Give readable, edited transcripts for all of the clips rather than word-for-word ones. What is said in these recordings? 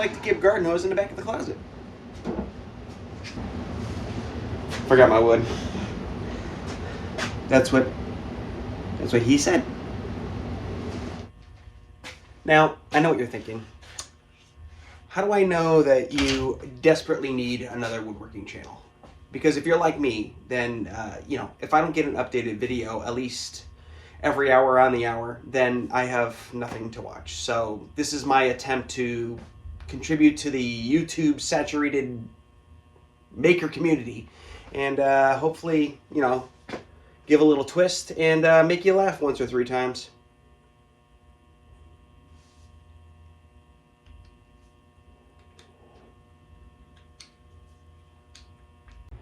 like to keep a garden hose in the back of the closet. Forgot my wood. That's what he said. Now, I know what you're thinking. How do I know that you desperately need another woodworking channel? Because if you're like me, then, you know, if I don't get an updated video at least every hour on the hour, then I have nothing to watch. So this is my attempt to contribute to the YouTube saturated maker community. And hopefully, you know, give a little twist and make you laugh once or three times.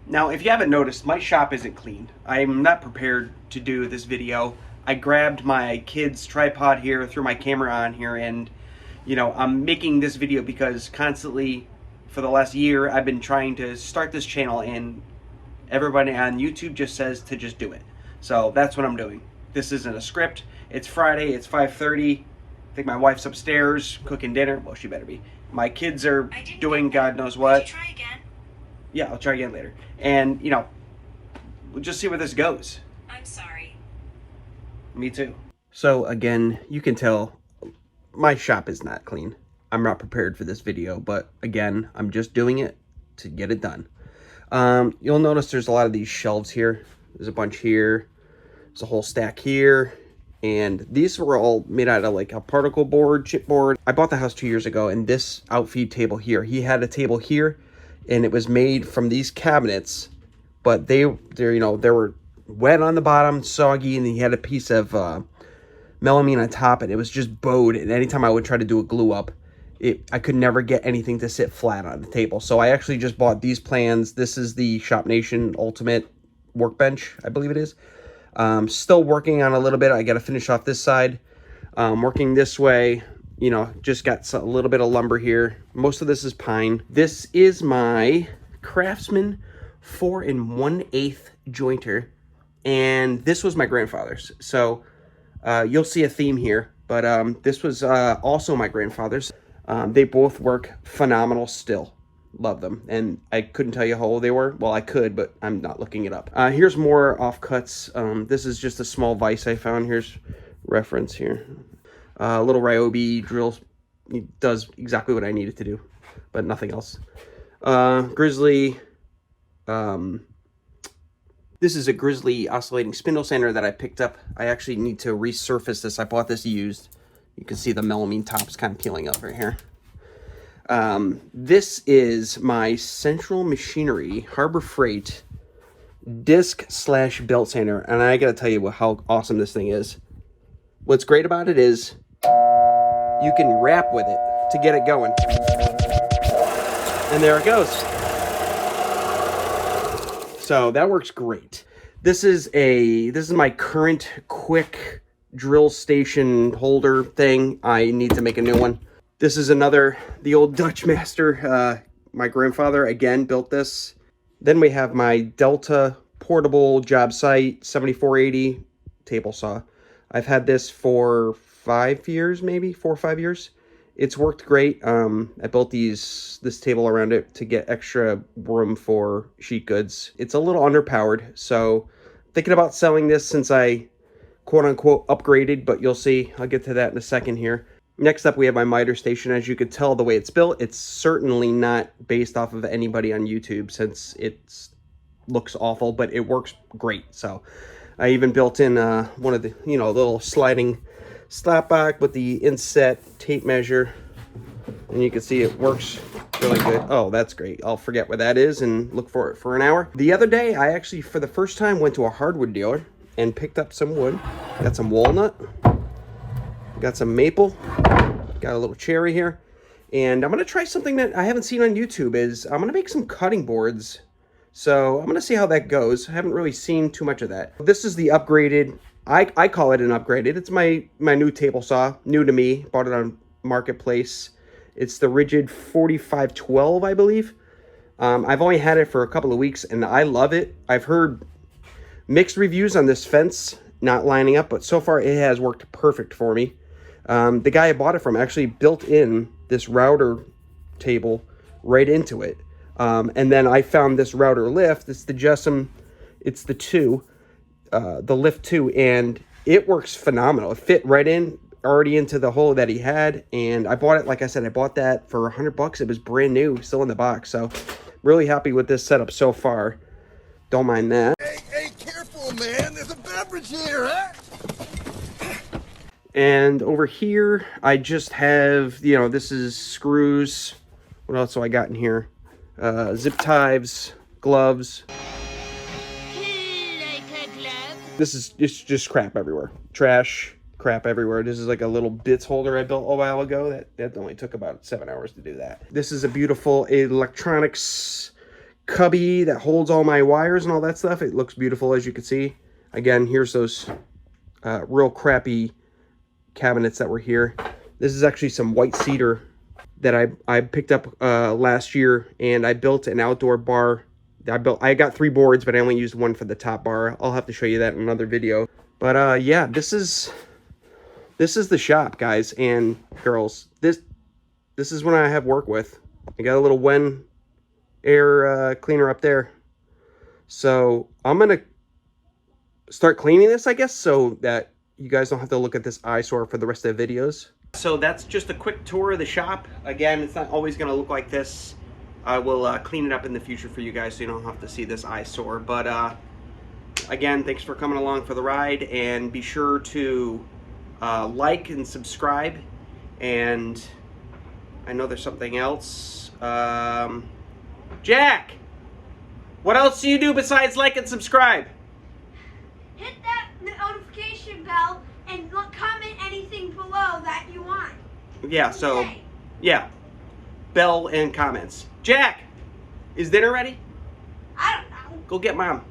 Now, if you haven't noticed, my shop isn't clean. I'm not prepared to do this video. I grabbed my kid's tripod here, threw my camera on here, and, you know, I'm making this video because constantly, for the last year, I've been trying to start this channel, and everybody on YouTube just says to just do it. So that's what I'm doing. This isn't a script. It's Friday, it's 5:30. I think my wife's upstairs cooking dinner. Well, she better be. My kids are doing God knows what. Did you try again? Yeah, I'll try again later. And, you know, we'll just see where this goes. I'm sorry. Me too. So, again, you can tell my shop is not clean. I'm not prepared for this video, but again, I'm just doing it to get it done. You'll notice there's a lot of these shelves here. There's a bunch here. There's a whole stack here. And these were all made out of like a particle board, chipboard. I bought the house 2 years ago, and this outfeed table here, he had a table here, and it was made from these cabinets, but they're you know, they were wet on the bottom, soggy, and he had a piece of melamine on top, and it was just bowed. And anytime I would try to do a glue up, I could never get anything to sit flat on the table. So I actually just bought these plans. This is the Shop Nation Ultimate Workbench, I believe it is. Still working on a little bit. I got to finish off this side. Working this way. You know, just got a little bit of lumber here. Most of this is pine. This is my Craftsman 4 1/8 jointer, and this was my grandfather's. So you'll see a theme here, but this was also my grandfather's. They both work phenomenal still. Love them, and I couldn't tell you how old they were. Well, I could, but I'm not looking it up. Here's more offcuts. This is just a small vise I found. Here's reference here. Little Ryobi drill. It does exactly what I need it to do, but nothing else. Grizzly. This is a Grizzly oscillating spindle sander that I picked up. I actually need to resurface this. I bought this used. You can see the melamine tops kind of peeling up right here. This is my Central Machinery Harbor Freight disc/belt sander, and I gotta tell you how awesome this thing is. What's great about it is you can rap with it to get it going. And there it goes. So that works great. This is my current quick drill station holder thing. I need to make a new one. This is the old Dutch Master. My grandfather, again, built this. Then we have my Delta portable job site 7480 table saw. I've had this for 5 years, maybe 4 or 5 years. It's worked great. I built this table around it to get extra room for sheet goods. It's a little underpowered, so thinking about selling this since I quote-unquote upgraded, but you'll see. I'll get to that in a second here. Next up, we have my miter station. As you could tell, the way it's built, it's certainly not based off of anybody on YouTube, since it looks awful, but it works great. So I even built in one of the, you know, little sliding slap back with the inset tape measure, and you can see it works really good. Oh, that's great. I'll forget what that is and look for it for an hour. The other day, I actually, for the first time, went to a hardwood dealer and picked up some wood. Got some walnut, got some maple, got a little cherry here, and I'm gonna try something that I haven't seen on YouTube. I'm gonna make some cutting boards. So I'm gonna see how that goes. I haven't really seen too much of that. This is the upgraded, I call it an upgraded. It's my new table saw, new to me. Bought it on Marketplace. It's the Rigid 4512, I believe. I've only had it for a couple of weeks, and I love it. I've heard mixed reviews on this fence not lining up, but so far it has worked perfect for me. The guy I bought it from actually built in this router table right into it. And then I found this router lift. It's the Jessam, it's the 2, the Lift 2, and it works phenomenal. It fit right in, already into the hole that he had, and I bought it, like I said, I bought that for $100. It was brand new, still in the box, so really happy with this setup so far. Don't mind that. Hey, careful, man. There's a beverage here, huh? And over here, I just have, you know, this is screws. What else do I got in here? Zip ties, gloves. This is just crap everywhere. Trash, crap everywhere. This is like a little bits holder I built a while ago. That only took about 7 hours to do that. This is a beautiful electronics cubby that holds all my wires and all that stuff. It looks beautiful, as you can see. Again, here's those real crappy cabinets that were here. This is actually some white cedar that I picked up last year, and I built an outdoor bar. I got 3 boards, but I only used 1 for the top bar. I'll have to show you that in another video. But yeah, this is the shop, guys and girls. This is when I have work with. I got a little Wen air cleaner up there. So I'm gonna start cleaning this, I guess, so that you guys don't have to look at this eyesore for the rest of the videos. So that's just a quick tour of the shop. Again, it's not always gonna look like this. I will clean it up in the future for you guys so you don't have to see this eyesore. But again, thanks for coming along for the ride, and be sure to like and subscribe. And I know there's something else. Jack, what else do you do besides like and subscribe? Hit that notification bell and comment anything below that you want. Yeah, so, yeah. Bell and comments. Jack, is dinner ready? I don't know. Go get Mom.